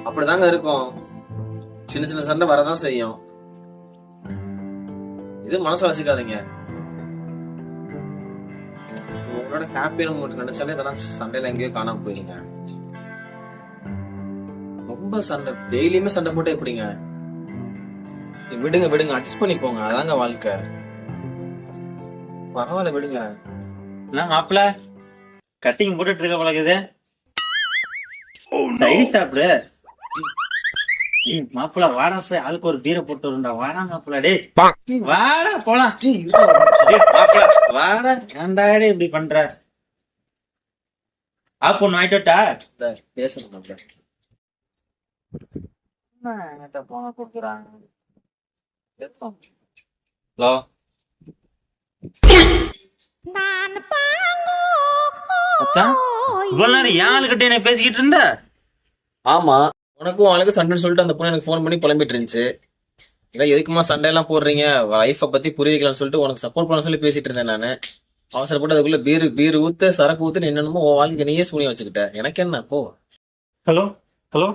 அப்படிதாங்க இருக்கும். சின்ன சின்ன சண்டை வரதான் செய்யும். இது மனசுல வச்சுக்காதீங்க. உங்களோட ஹாப்பியான மூமெண்ட் நினைச்சாலே இதெல்லாம் சண்டையில எங்கேயோ காணாம போயிருங்க. ரொம்ப சண்டை, டெய்லியுமே சண்டை போட்டு எப்படிங்க? விடுங்க விடுங்க, அட்ஜஸ்ட் பண்ணி போங்க. அதாங்க வாழ்க்கை. பரவாயில்ல விடுங்க. என்ன மாப்பிள கட்டிங் போட்டுட்டு இருக்க பழகுது. சைடி சாப்பிடு. மாப்பிள வாடா சார், ஆளுக்கு ஒரு பீரை போட்டு வருண்டா. வாடா மாப்பிள, டே வாடா போலாம். மாப்பிள வாடா, ஏன்டாடே இப்படி பண்ற? ஆப் ஒண்ணு ஆயிட்டோட்டா பேசணும். ஹலோ, மச்சான், இவ்வளவு நேரம் ஏன் ஆளுகிட்ட என்ன பேசிக்கிட்டு இருந்த? ஆமா, உனக்கும் அவளுக்கு சண்டைன்னு சொல்லிட்டு அந்த பொண்ணு எனக்கு ஃபோன் பண்ணி புலம்பிட்டு இருந்துச்சு. இல்லை எதுக்குமா சண்டை எல்லாம் போடுறீங்க, லைஃபை பத்தி புரிய வைக்கலாம்னு சொல்லிட்டு உனக்கு சப்போர்ட் பண்ண சொல்லி பேசிட்டு இருந்தேன் நானு. அவசரப்பட்டு அதுக்குள்ள பீர் ஊத்து சரக்கு ஊத்துன்னு என்னென்னமோ உன் வாழ்க்கை நீயே சூனியம் வச்சுக்கிட்ட. எனக்கு என்ன போ. Hello hello